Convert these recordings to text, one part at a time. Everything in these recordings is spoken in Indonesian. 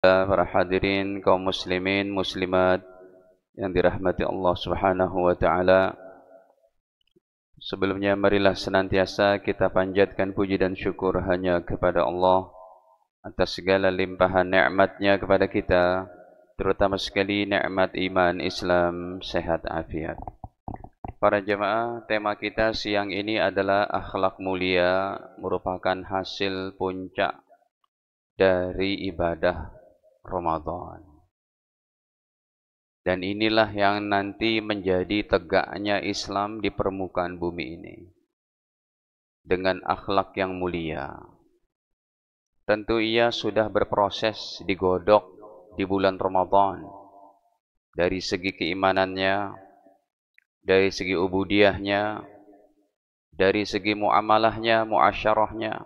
Para hadirin kaum muslimin muslimat yang dirahmati Allah Subhanahu wa taala. Sebelumnya marilah senantiasa kita panjatkan puji dan syukur hanya kepada Allah atas segala limpahan nikmat-Nya kepada kita, terutama sekali nikmat iman, Islam, sehat afiat. Para jemaah, tema kita siang ini adalah akhlak mulia, merupakan hasil puncak dari ibadah Ramadan. Dan inilah yang nanti menjadi tegaknya Islam di permukaan bumi ini. Dengan akhlak yang mulia. Tentu ia sudah berproses digodok di bulan Ramadan. Dari segi keimanannya, dari segi ubudiyahnya, dari segi muamalahnya, muasyarahnya,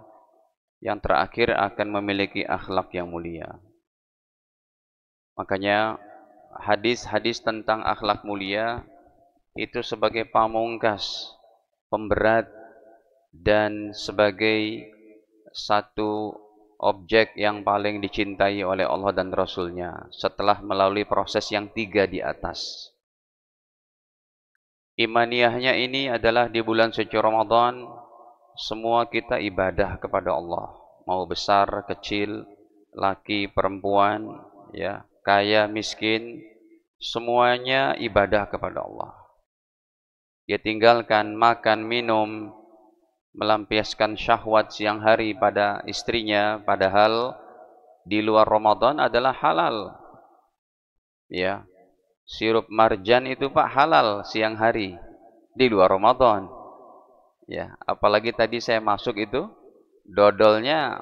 yang terakhir akan memiliki akhlak yang mulia. Makanya hadis-hadis tentang akhlak mulia itu sebagai pamungkas, pemberat, dan sebagai satu objek yang paling dicintai oleh Allah dan Rasul-Nya setelah melalui proses yang 3 di atas. Imaniyahnya ini adalah di bulan suci Ramadan semua kita ibadah kepada Allah, mau besar, kecil, laki, perempuan, ya, kaya, miskin, semuanya ibadah kepada Allah. Dia tinggalkan makan, minum, melampiaskan syahwat siang hari pada istrinya, padahal di luar Ramadan adalah halal. Ya, sirup marjan itu Pak halal siang hari di luar Ramadan. Ya, apalagi tadi saya masuk itu dodolnya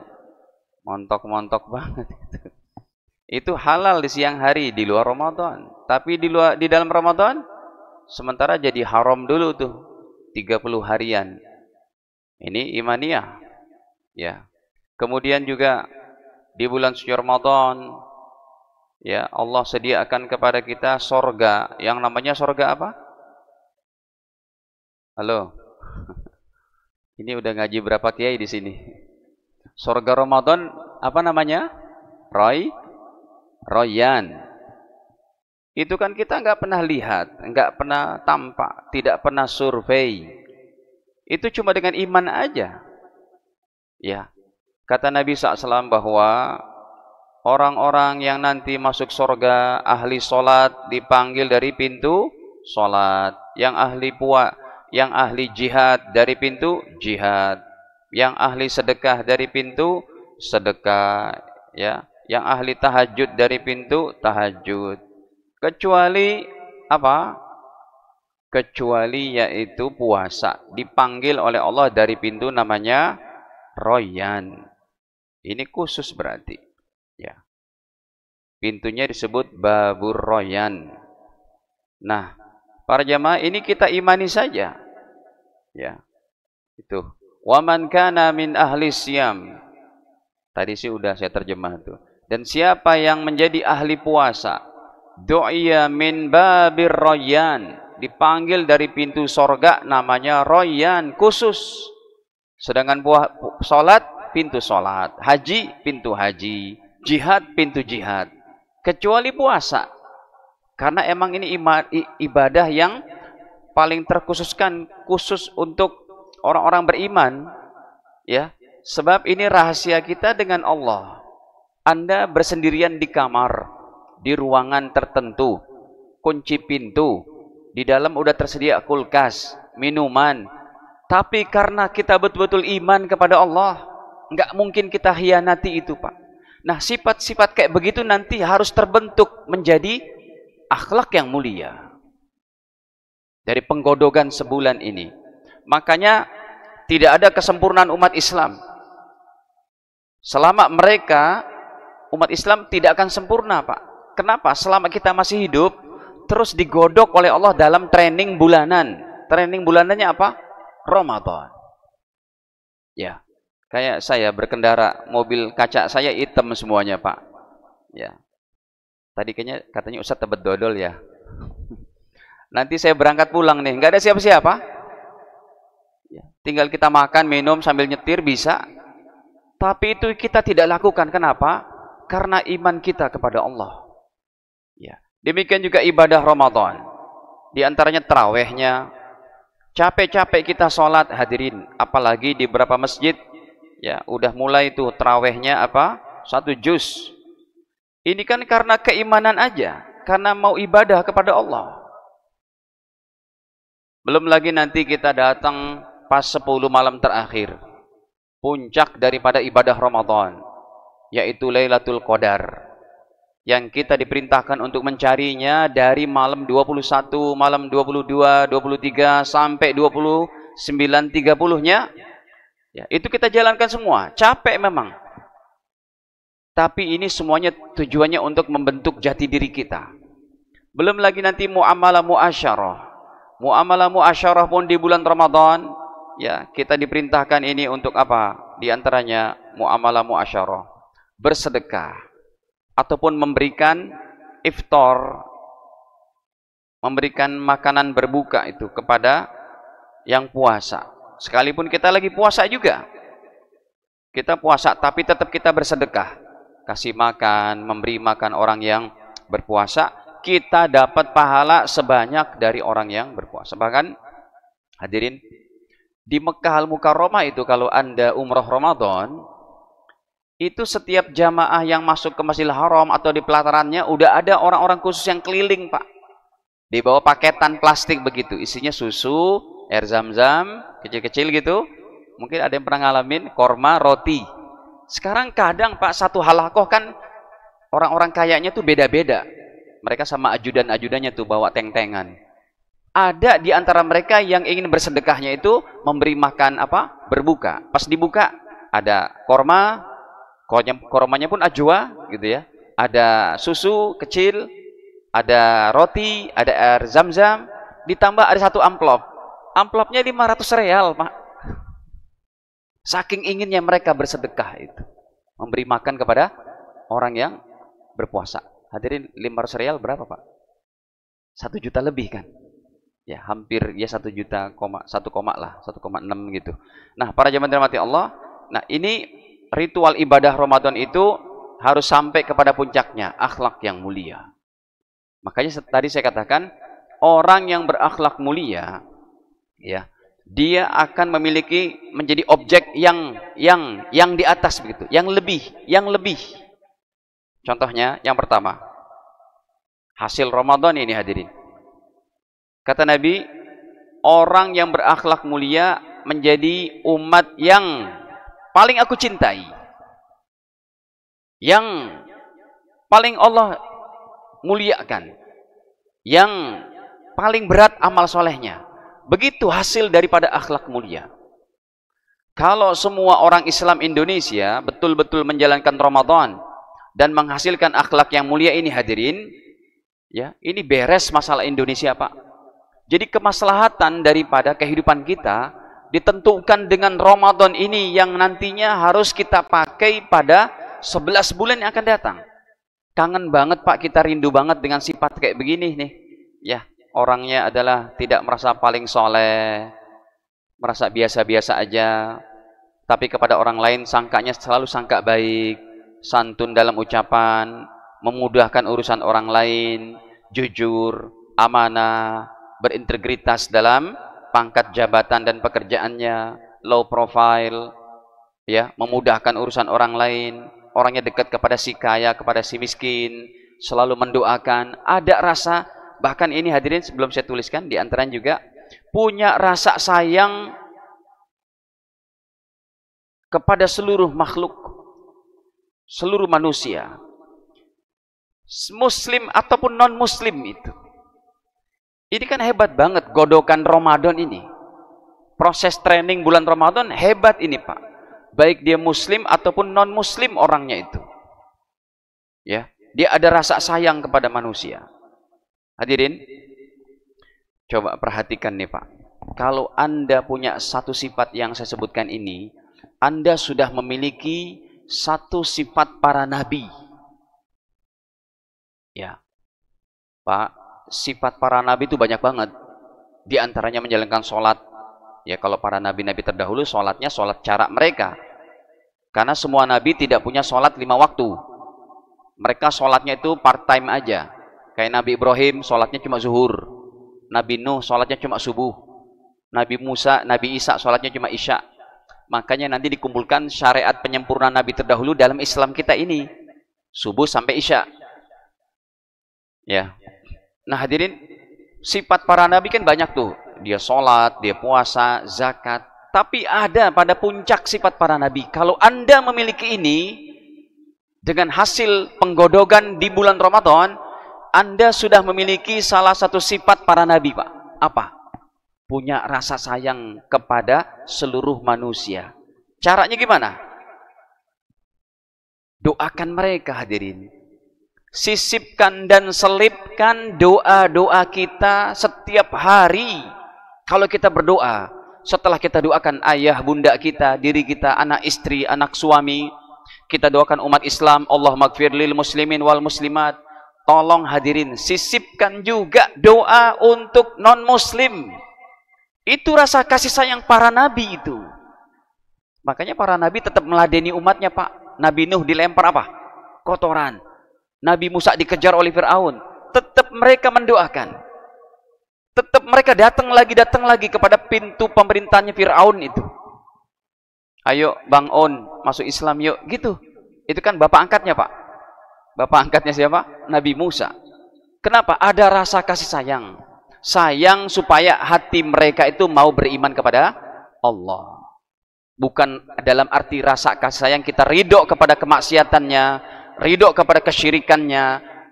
montok-montok banget gitu. Itu halal di siang hari di luar Ramadan, tapi di dalam Ramadan sementara jadi haram dulu tuh 30 harian. Ini imaniyah. Ya. Kemudian juga di bulan suci Ramadan, ya, Allah sediakan kepada kita sorga, yang namanya sorga apa? Halo. Ini udah ngaji berapa kiai di sini? Sorga Ramadan apa namanya? Royan. Itu kan kita nggak pernah lihat, nggak pernah tampak, tidak pernah survei. Itu cuma dengan iman aja. Ya, kata Nabi SAW bahwa orang-orang yang nanti masuk surga, ahli solat dipanggil dari pintu solat, yang ahli jihad dari pintu jihad, yang ahli sedekah dari pintu sedekah, ya. Yang ahli tahajud dari pintu tahajud. Kecuali apa? Kecuali yaitu puasa. Dipanggil oleh Allah dari pintu namanya Royan. Ini khusus berarti. Ya. Pintunya disebut Babur Royan. Nah, para jamaah ini kita imani saja. Ya. Itu. Wa man kana min ahli siyam. Tadi sih udah saya terjemah tuh. Dan siapa yang menjadi ahli puasa, du'iya min babir royan, dipanggil dari pintu sorga namanya royan, khusus. Sedangkan solat, pintu solat, haji, pintu haji, jihad, pintu jihad. Kecuali puasa. Karena emang ini ibadah yang paling terkhususkan, khusus untuk orang-orang beriman. Ya, sebab ini rahasia kita dengan Allah. Anda bersendirian di kamar, di ruangan tertentu, kunci pintu, di dalam udah tersedia kulkas, minuman. Tapi karena kita betul-betul iman kepada Allah, nggak mungkin kita hianati itu, Pak. Nah, sifat-sifat kayak begitu nanti harus terbentuk menjadi akhlak yang mulia. Dari penggodogan sebulan ini. Makanya tidak ada kesempurnaan umat Islam. Selama mereka umat Islam tidak akan sempurna, Pak. Kenapa? Selama kita masih hidup, terus digodok oleh Allah dalam training bulanan. Training bulanannya apa? Ramadan. Ya, kayak saya berkendara, mobil kaca saya hitam semuanya, Pak. Ya. Tadi katanya Ustaz tebet dodol ya. Nanti saya berangkat pulang nih, nggak ada siapa-siapa. Ya. Tinggal kita makan, minum sambil nyetir bisa. Tapi itu kita tidak lakukan. Kenapa? Karena iman kita kepada Allah. Ya. Demikian juga ibadah Ramadan. Di antaranya tarawihnya. Capek-capek kita sholat, hadirin. Apalagi di beberapa masjid, ya udah mulai tuh tarawihnya apa? 1 juz. Ini kan karena keimanan aja. Karena mau ibadah kepada Allah. Belum lagi nanti kita datang pas 10 malam terakhir. Puncak daripada ibadah Ramadan. Yaitu Lailatul Qadar. Yang kita diperintahkan untuk mencarinya dari malam 21, malam 22, 23, sampai 29.30-nya. Ya, itu kita jalankan semua. Capek memang. Tapi ini semuanya tujuannya untuk membentuk jati diri kita. Belum lagi nanti muamalah muasyarah. Muamalah muasyarah pun di bulan Ramadan, ya, kita diperintahkan ini untuk apa? Di antaranya muamalah muasyarah, bersedekah ataupun memberikan iftar, memberikan makanan berbuka itu kepada yang puasa. Sekalipun kita lagi puasa juga. Kita puasa tapi tetap kita bersedekah. Kasih makan, memberi makan orang yang berpuasa. Kita dapat pahala sebanyak dari orang yang berpuasa. Bahkan hadirin, di Mekah Al-Mukarramah itu kalau Anda umrah Ramadan, itu setiap jamaah yang masuk ke Masjidil Haram atau di pelatarannya udah ada orang-orang khusus yang keliling, Pak. Dibawa paketan plastik begitu, isinya susu, air zam-zam, kecil-kecil gitu. Mungkin ada yang pernah ngalamin, korma, roti. Sekarang kadang Pak, satu halakoh kan orang-orang kayaknya tuh beda-beda. Mereka sama ajudan-ajudannya tuh bawa teng-tengan. Ada di antara mereka yang ingin bersedekahnya itu memberi makan apa? Berbuka. Pas dibuka ada korma, kormanya pun ajwa gitu ya. Ada susu kecil, ada roti, ada air zam-zam, ditambah ada 1 amplop. Amplopnya 500 real, Pak. Saking inginnya mereka bersedekah itu. Memberi makan kepada orang yang berpuasa. Hadirin, 500 real berapa, Pak? 1 juta lebih kan? Ya, hampir ya 1 juta, 1 lah, 1,6 gitu. Nah, para jemaah dirahmati Allah, nah ini ritual ibadah Ramadan itu harus sampai kepada puncaknya, akhlak yang mulia. Makanya tadi saya katakan, orang yang berakhlak mulia, ya, dia akan memiliki menjadi objek yang di atas begitu, yang lebih. Contohnya yang pertama, hasil Ramadan ini hadirin. Kata Nabi, orang yang berakhlak mulia menjadi umat yang paling aku cintai. Yang paling Allah muliakan. Yang paling berat amal solehnya. Begitu hasil daripada akhlak mulia. Kalau semua orang Islam Indonesia betul-betul menjalankan Ramadan dan menghasilkan akhlak yang mulia ini hadirin, ya, ini beres masalah Indonesia, Pak. Jadi kemaslahatan daripada kehidupan kita ditentukan dengan Ramadan ini yang nantinya harus kita pakai pada 11 bulan yang akan datang. Kangen banget, Pak, kita rindu banget dengan sifat kayak begini nih. Ya, orangnya adalah tidak merasa paling soleh, merasa biasa-biasa aja, tapi kepada orang lain sangkanya selalu sangka baik, santun dalam ucapan, memudahkan urusan orang lain, jujur, amanah, berintegritas dalam pangkat jabatan dan pekerjaannya, low profile, ya, memudahkan urusan orang lain, orangnya dekat kepada si kaya, kepada si miskin, selalu mendoakan, ada rasa, bahkan ini hadirin sebelum saya tuliskan, di antaranya juga punya rasa sayang kepada seluruh makhluk, seluruh manusia, muslim ataupun non muslim itu. Ini kan hebat banget godokan Ramadan ini. Proses training bulan Ramadan hebat ini, Pak. Baik dia muslim ataupun non muslim orangnya itu. Ya, dia ada rasa sayang kepada manusia. Hadirin, coba perhatikan nih, Pak. Kalau Anda punya satu sifat yang saya sebutkan ini, Anda sudah memiliki satu sifat para nabi. Ya, Pak, sifat para nabi itu banyak banget. Di antaranya menjalankan sholat. Ya, kalau para nabi-nabi terdahulu sholatnya sholat cara mereka. Karena semua nabi tidak punya sholat 5 waktu. Mereka sholatnya itu part time aja. Kayak Nabi Ibrahim sholatnya cuma zuhur. Nabi Nuh sholatnya cuma subuh. Nabi Musa, Nabi Isa sholatnya cuma isya. Makanya nanti dikumpulkan syariat penyempurnaan Nabi terdahulu dalam Islam kita ini. Subuh sampai isya. Ya. Nah hadirin, sifat para Nabi kan banyak tuh. Dia sholat, dia puasa, zakat. Tapi ada pada puncak sifat para Nabi. Kalau Anda memiliki ini, dengan hasil penggodogan di bulan Ramadan, Anda sudah memiliki salah satu sifat para Nabi, Pak. Apa? Punya rasa sayang kepada seluruh manusia. Caranya gimana? Doakan mereka hadirin. Sisipkan dan selipkan doa-doa kita setiap hari. Kalau kita berdoa, setelah kita doakan ayah, bunda kita, diri kita, anak istri, anak suami, kita doakan umat Islam, Allahumma gfir lil muslimin wal muslimat. Tolong hadirin, sisipkan juga doa untuk non-muslim. Itu rasa kasih sayang para nabi itu. Makanya para nabi tetap meladeni umatnya, Pak. Nabi Nuh dilempar apa? Kotoran. Nabi Musa dikejar oleh Fir'aun. Tetap mereka mendoakan. Tetap mereka datang lagi kepada pintu pemerintahnya Fir'aun itu. Ayo Bang On, masuk Islam yuk. Gitu. Itu kan bapak angkatnya, Pak. Bapak angkatnya siapa? Nabi Musa. Kenapa? Ada rasa kasih sayang. Sayang supaya hati mereka itu mau beriman kepada Allah. Bukan dalam arti rasa kasih sayang kita ridho kepada kemaksiatannya, ridho kepada kesyirikannya,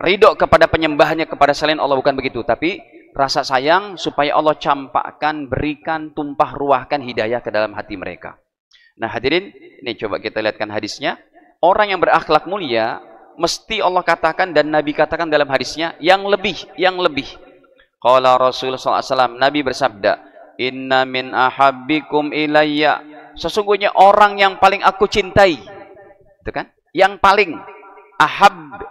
ridho kepada penyembahannya kepada selain Allah. Bukan begitu. Tapi rasa sayang supaya Allah campakkan, berikan, tumpah ruahkan hidayah ke dalam hati mereka. Nah hadirin, ini coba kita lihatkan hadisnya. Orang yang berakhlak mulia, mesti Allah katakan dan Nabi katakan dalam hadisnya, yang lebih. Qala Rasulullah SAW, Nabi bersabda, Inna min ahabbikum ilayya, sesungguhnya orang yang paling aku cintai. Itu kan? Yang paling ahab,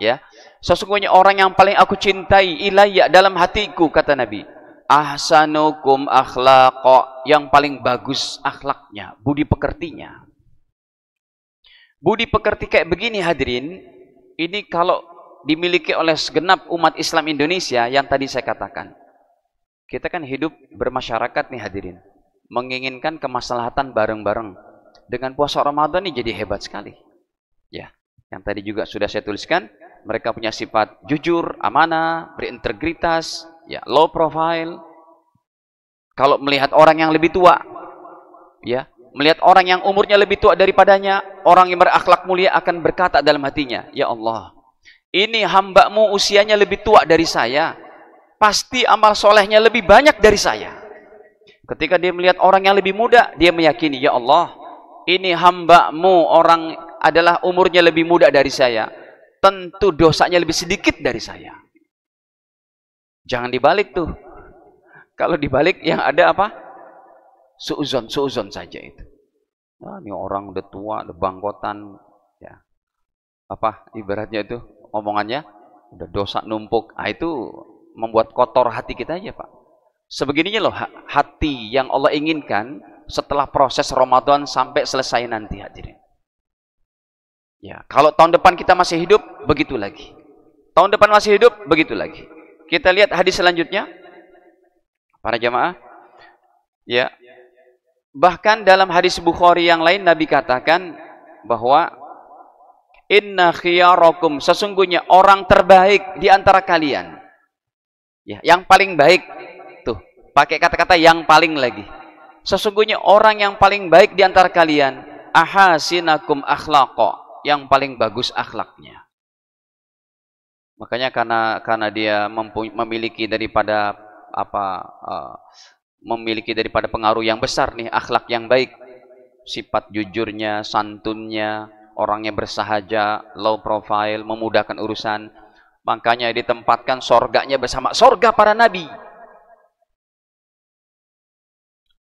ya. Sesungguhnya orang yang paling aku cintai ilayya dalam hatiku, kata Nabi. Ahsanukum akhlaqa, yang paling bagus akhlaknya, budi pekertinya. Budi pekerti kayak begini hadirin, ini kalau dimiliki oleh segenap umat Islam Indonesia yang tadi saya katakan. Kita kan hidup bermasyarakat nih hadirin, menginginkan kemaslahatan bareng-bareng. Dengan puasa Ramadan ini jadi hebat sekali. Ya, yang tadi juga sudah saya tuliskan, mereka punya sifat jujur, amanah, berintegritas, ya, low profile. Kalau melihat orang yang lebih tua, ya, melihat orang yang umurnya lebih tua daripadanya, orang yang berakhlak mulia akan berkata dalam hatinya, ya Allah, ini hamba-Mu usianya lebih tua dari saya, pasti amal solehnya lebih banyak dari saya. Ketika dia melihat orang yang lebih muda, dia meyakini, ya Allah, ini hamba-Mu orang adalah umurnya lebih muda dari saya, tentu dosanya lebih sedikit dari saya. Jangan dibalik tuh. Kalau dibalik yang ada apa? Suuzon saja itu. Nah, ini orang udah tua, udah bangkotan, ya. Apa ibaratnya itu? Omongannya udah dosa numpuk. Ah, itu membuat kotor hati kita aja, Pak. Sebegininya loh hati yang Allah inginkan setelah proses Ramadan sampai selesai nanti hadirin. Ya, kalau tahun depan kita masih hidup, begitu lagi. Tahun depan masih hidup, begitu lagi. Kita lihat hadis selanjutnya. Para jamaah. Ya. Bahkan dalam hadis Bukhari yang lain Nabi katakan bahwa inna khiyarakum, sesungguhnya orang terbaik di antara kalian. Ya, yang paling baik. Tuh, pakai kata-kata yang paling lagi. Sesungguhnya orang yang paling baik di antara kalian, ahasinakum akhlaqa, yang paling bagus akhlaknya. Makanya karena dia memiliki daripada memiliki daripada pengaruh yang besar nih akhlak yang baik, sifat jujurnya, santunnya, orangnya bersahaja, low profile, memudahkan urusan. Makanya ditempatkan sorganya bersama sorga para nabi,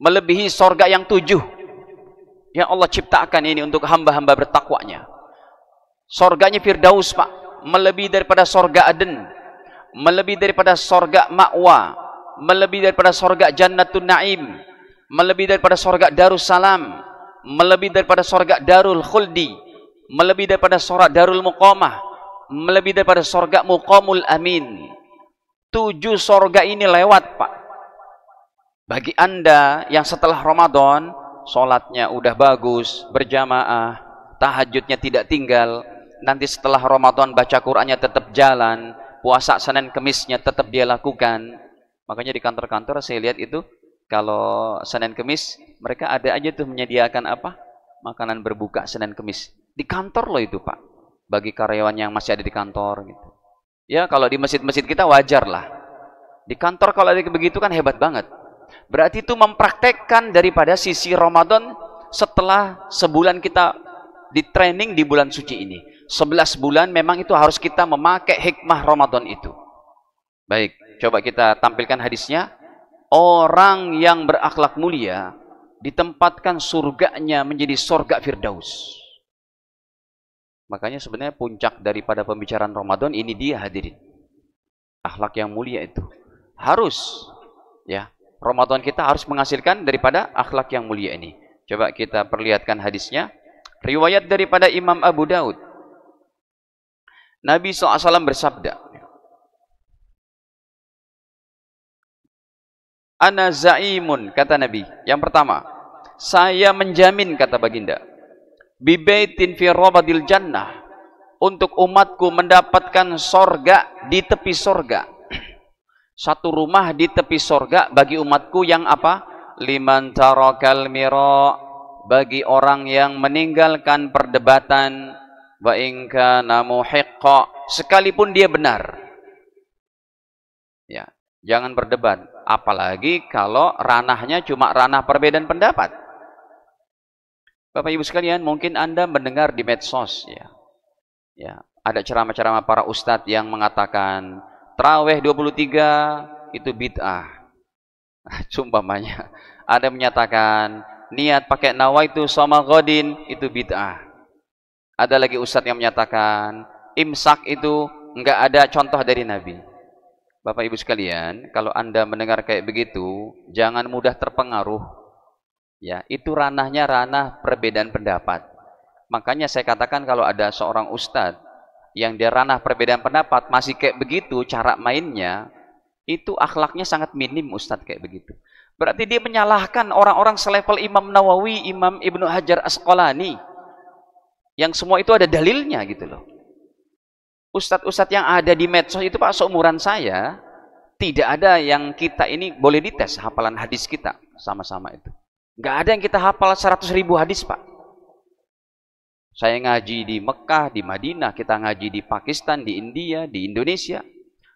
melebihi sorga yang 7 yang Allah ciptakan ini untuk hamba-hamba bertakwanya. Sorganya Firdaus, Pak, melebihi daripada sorga Aden, melebihi daripada sorga Ma'wa, melebihi daripada sorga Jannatun Naim, melebihi daripada sorga Darussalam, melebihi daripada sorga Darul Khuldi, melebihi daripada sorga Darul Muqamah, melebihi daripada sorga muqamul amin. 7 sorga ini lewat, Pak. Bagi Anda yang setelah Ramadan, sholatnya udah bagus, berjamaah, tahajudnya tidak tinggal, nanti setelah Ramadan baca Qur'annya tetap jalan, puasa Senin Kemisnya tetap dia lakukan. Makanya di kantor-kantor saya lihat itu, kalau Senin Kemis, mereka ada aja tuh menyediakan apa? Makanan berbuka Senin Kemis. Di kantor loh itu, Pak. Bagi karyawan yang masih ada di kantor gitu. Ya, kalau di masjid-masjid kita wajar lah. Di kantor kalau ada begitu kan hebat banget. Berarti itu mempraktekkan daripada sisi Ramadan setelah sebulan kita di training di bulan suci ini. 11 bulan memang itu harus kita memakai hikmah Ramadan itu. Baik, coba kita tampilkan hadisnya. Orang yang berakhlak mulia ditempatkan surganya menjadi surga Firdaus. Makanya sebenarnya puncak daripada pembicaraan Ramadan ini dia, hadirin. Akhlak yang mulia itu harus, ya, Ramadan kita harus menghasilkan daripada akhlak yang mulia ini. Coba kita perlihatkan hadisnya. Riwayat daripada Imam Abu Daud. Nabi SAW bersabda, Ana za'imun, kata Nabi. Yang pertama, saya menjamin, kata baginda, bibaitin fi rabadil jannah, untuk umatku mendapatkan sorga di tepi sorga. Satu rumah di tepi sorga bagi umatku yang apa? Liman tarakal mira, bagi orang yang meninggalkan perdebatan, wa in kana muhiqqa, sekalipun dia benar. Ya, jangan berdebat, apalagi kalau ranahnya cuma ranah perbedaan pendapat. Bapak Ibu sekalian, mungkin Anda mendengar di medsos, ya. Ya, ada ceramah-ceramah para ustadz yang mengatakan Tarawih 23 itu bid'ah. Sumpamanya, ada menyatakan niat pakai nawaitu shoma ghadin itu bid'ah. Ada lagi ustadz yang menyatakan imsak itu enggak ada contoh dari Nabi. Bapak Ibu sekalian, kalau Anda mendengar kayak begitu, jangan mudah terpengaruh. Ya, itu ranahnya ranah perbedaan pendapat. Makanya saya katakan kalau ada seorang ustadz yang dia ranah perbedaan pendapat masih kayak begitu cara mainnya, itu akhlaknya sangat minim ustadz kayak begitu. Berarti dia menyalahkan orang-orang selevel Imam Nawawi, Imam Ibnu Hajar Asqalani, yang semua itu ada dalilnya gitu loh. Ustadz-ustadz yang ada di medsos itu, Pak, seumuran saya, tidak ada yang kita ini boleh dites hafalan hadis kita sama-sama itu. Nggak ada yang kita hafal 100.000 hadis, Pak. Saya ngaji di Mekah, di Madinah, kita ngaji di Pakistan, di India, di Indonesia.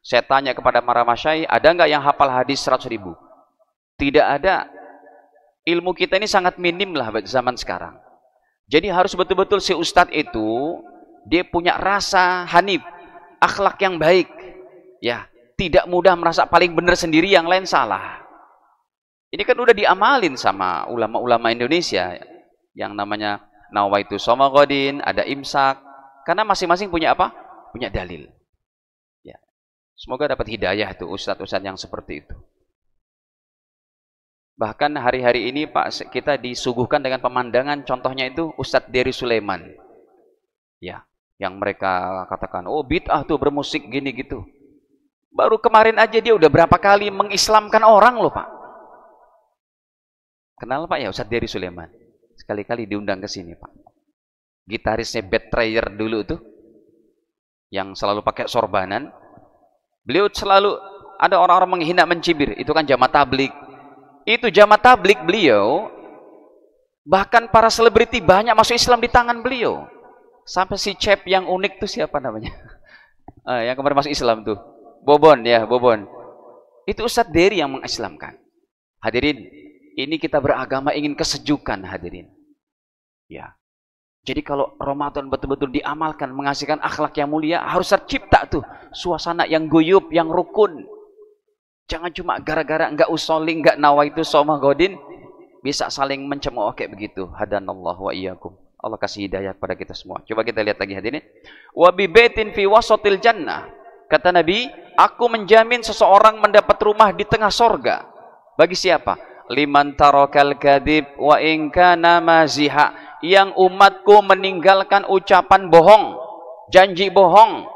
Saya tanya kepada para masyayikh, ada nggak yang hafal hadis 100.000? Tidak ada. Ilmu kita ini sangat minim lah zaman sekarang. Jadi harus betul-betul si ustadz itu dia punya rasa hanif, akhlak yang baik, ya, tidak mudah merasa paling benar sendiri, yang lain salah. Ini kan udah diamalin sama ulama-ulama Indonesia, yang namanya nawaitu shoma ghadin, ada imsak, karena masing-masing punya apa? Punya dalil. Ya, semoga dapat hidayah tuh ustadz-ustadz yang seperti itu. Bahkan hari-hari ini, Pak, kita disuguhkan dengan pemandangan, contohnya itu Ustadz Dery Sulaiman, ya, yang mereka katakan, oh bid'ah tuh bermusik gini gitu. Baru kemarin aja dia udah berapa kali mengislamkan orang loh, Pak. Kenal, Pak, ya, Ustadz Dery Sulaiman? Sekali-kali diundang ke sini, Pak. Gitarisnya Betrayer dulu tuh, yang selalu pakai sorbanan. Beliau selalu ada orang-orang menghina, mencibir. Itu kan jamaah tablik. Itu jamaah tablik beliau, bahkan para selebriti banyak masuk Islam di tangan beliau. Sampai si chef yang unik tuh siapa namanya? Yang kemarin masuk Islam tuh, Bobon, ya, Bobon. Itu Ustadz Dery yang mengislamkan. Hadirin, ini kita beragama ingin kesejukan, hadirin. Ya. Jadi kalau Ramadan betul-betul diamalkan, menghasilkan akhlak yang mulia, harus tercipta tuh suasana yang guyub, yang rukun. Jangan cuma gara-gara enggak usoli, enggak nawaitu shoma ghadin, bisa saling mencemooh kayak begitu. Hadanallahu wa iyyakum. Allah kasih hidayah kepada kita semua. Coba kita lihat lagi hadirin. Wa bi baitin fi wasatil jannah. Kata Nabi, aku menjamin seseorang mendapat rumah di tengah sorga. Bagi siapa? Liman tarakal kadhib wa in kana maziha. Yang umatku meninggalkan ucapan bohong, janji bohong,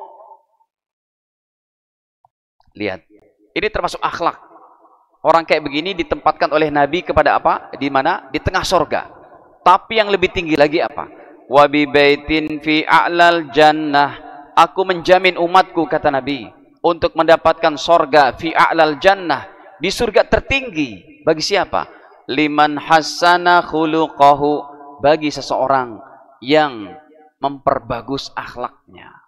Lihat, ini termasuk akhlak. Orang kayak begini ditempatkan oleh Nabi kepada apa? Di mana? Di tengah sorga. Tapi yang lebih tinggi lagi apa? Wa bi baitin fi a'lal jannah. Aku menjamin umatku, kata Nabi, untuk mendapatkan sorga fi a'lal jannah, di surga tertinggi. Bagi siapa? Liman hassana khuluqahu, bagi seseorang yang memperbagus akhlaknya.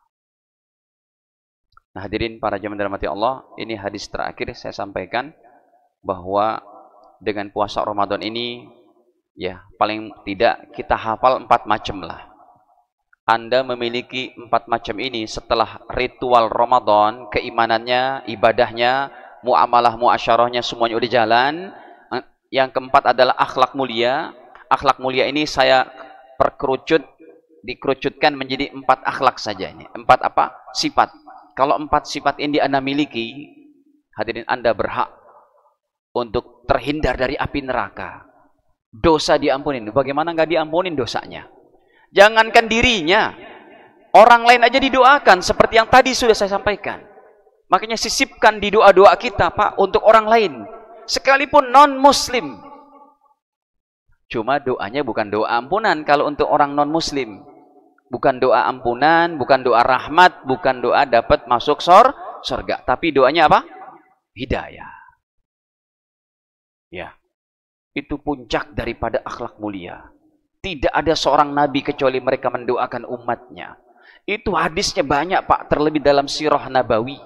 Nah, hadirin para jemaah dirahmati Allah, ini hadis terakhir saya sampaikan bahwa dengan puasa Ramadan ini, ya paling tidak kita hafal 4 macam lah. Anda memiliki 4 macam ini setelah ritual Ramadan, keimanannya, ibadahnya, muamalah muasyarahnya semuanya udah jalan. Yang keempat adalah akhlak mulia. Akhlak mulia ini saya dikerucutkan menjadi 4 akhlak saja ini. 4 apa? Sifat. Kalau 4 sifat ini Anda miliki, hadirin, Anda berhak untuk terhindar dari api neraka. Dosa diampunin. Bagaimana nggak diampunin dosanya? Jangankan dirinya, orang lain aja didoakan seperti yang tadi sudah saya sampaikan. Makanya sisipkan di doa-doa kita, Pak, untuk orang lain, sekalipun non-muslim. Cuma doanya bukan doa ampunan kalau untuk orang non-muslim. Bukan doa ampunan, bukan doa rahmat, bukan doa dapat masuk surga. Tapi doanya apa? Hidayah. Ya. Itu puncak daripada akhlak mulia. Tidak ada seorang nabi kecuali mereka mendoakan umatnya. Itu hadisnya banyak, Pak, terlebih dalam sirah nabawi.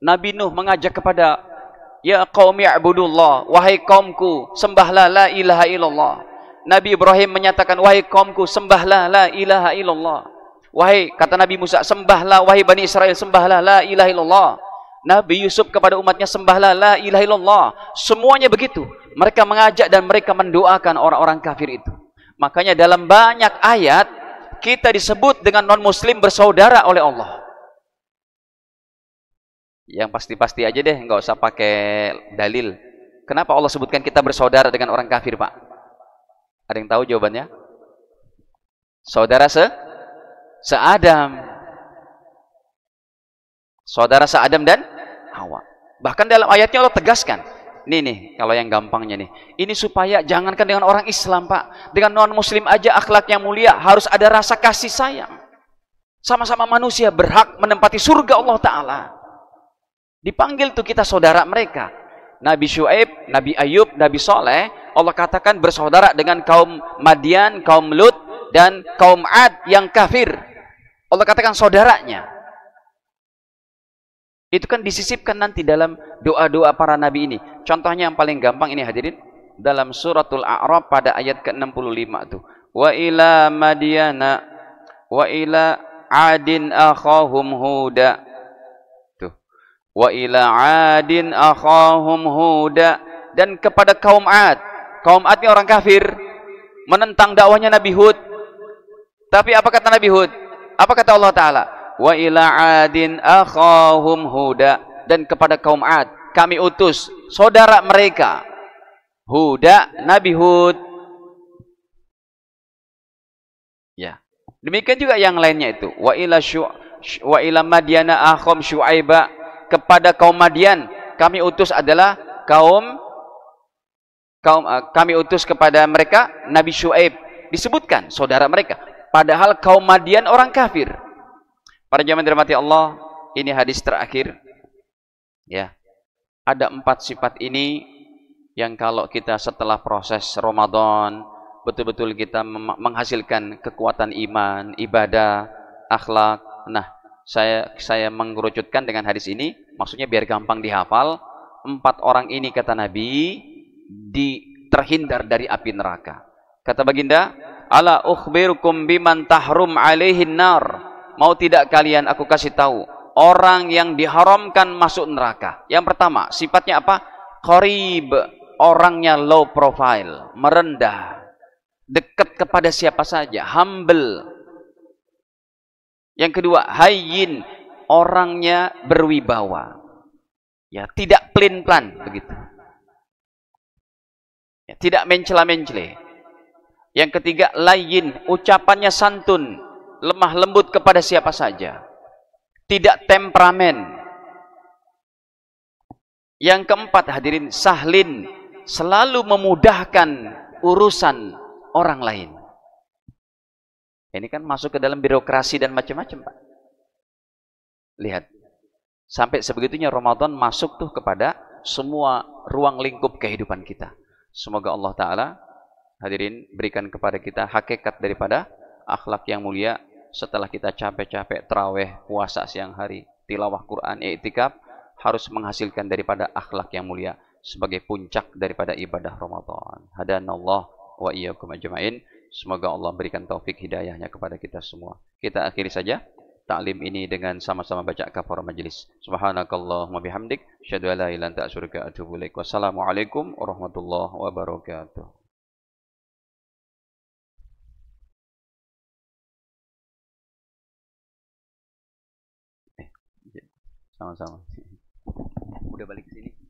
Nabi Nuh mengajak kepada, ya qaumi i'budullah, wahai kaumku, sembahlah la ilaha illallah. Nabi Ibrahim menyatakan, wahai kaumku, sembahlah la ilaha illallah. Wahai, kata Nabi Musa, sembahlah, wahai Bani Israel, sembahlah la ilaha illallah. Nabi Yusuf kepada umatnya, sembahlah la ilaha illallah. Semuanya begitu. Mereka mengajak dan mereka mendoakan orang-orang kafir itu. Makanya dalam banyak ayat, kita disebut dengan non-muslim bersaudara oleh Allah. Yang pasti-pasti aja deh, nggak usah pakai dalil. Kenapa Allah sebutkan kita bersaudara dengan orang kafir, Pak? Ada yang tahu jawabannya? Saudara se-Adam. Saudara se-Adam dan Hawa. Bahkan dalam ayatnya Allah tegaskan. Nih, kalau yang gampangnya nih. Ini supaya jangankan dengan orang Islam, Pak. Dengan non-muslim aja akhlak yang mulia. Harus ada rasa kasih sayang. Sama-sama manusia berhak menempati surga Allah Ta'ala. Dipanggil tuh kita saudara mereka. Nabi Syuaib, Nabi Ayub, Nabi Soleh, Allah katakan bersaudara dengan kaum Madian, kaum Lut, dan kaum Ad yang kafir. Allah katakan saudaranya. Itu kan disisipkan nanti dalam doa-doa para nabi ini. Contohnya yang paling gampang ini, hadirin, dalam suratul A'raf pada ayat ke-65 tuh. Wa ila Madyana wa ila Adin akhahum Huda. Tuh. Wa ila Adin akhahum Huda, dan kepada kaum Ad. Kaum Ad ini orang kafir, menentang dakwahnya Nabi Hud. Tapi apa kata Nabi Hud? Apa kata Allah Ta'ala? Wa ila Adin akhahum Huda, dan kepada kaum Ad kami utus saudara mereka Huda, Nabi Hud. Ya. Demikian juga yang lainnya itu. Wa ila Madyana akhahum Syuaiba, kepada kaum Madian kami utus adalah kami utus kepada mereka Nabi Syuaib. Disebutkan saudara mereka, padahal kaum Madian orang kafir. Para jamaah dirahmati Allah, ini hadis terakhir. Ya. Ada 4 sifat ini yang kalau kita setelah proses Ramadan betul-betul kita menghasilkan kekuatan iman, ibadah, akhlak. Nah, saya mengerucutkan dengan hadis ini, maksudnya biar gampang dihafal. 4 orang ini, kata Nabi, terhindar dari api neraka. Kata baginda, ala ukhbirukum biman tahrum alaihin nar. Mau tidak kalian aku kasih tahu orang yang diharamkan masuk neraka. Yang pertama, sifatnya apa? Qarib, orangnya low profile, merendah, dekat kepada siapa saja, humble. Yang kedua, hayyin, orangnya berwibawa. Ya, tidak pelin-pelan begitu. Ya, tidak mencela-mencela. Yang ketiga, layyin, ucapannya santun, lemah lembut kepada siapa saja. Tidak temperamen. Yang keempat, hadirin, sahlin, selalu memudahkan urusan orang lain. Ini kan masuk ke dalam birokrasi dan macam-macam, Pak. Lihat, sampai sebegitunya Ramadan masuk tuh kepada semua ruang lingkup kehidupan kita. Semoga Allah Ta'ala, hadirin, berikan kepada kita hakikat daripada akhlak yang mulia. Setelah kita capek-capek terawih, puasa siang hari, tilawah Quran, i'tikaf, harus menghasilkan daripada akhlak yang mulia sebagai puncak daripada ibadah Ramadan. Hadanallah wa iyyakum ajma'in. Semoga Allah berikan taufik hidayahnya kepada kita semua. Kita akhiri saja taklim ini dengan sama-sama baca kafarah majelis. Subhanakallahumma bihamdik, asyhadu an la ilaha illa anta astaghfiruka wa atubu ilaik. Wassalamualaikum warahmatullahi wabarakatuh. Sama-sama. Udah balik ke sini.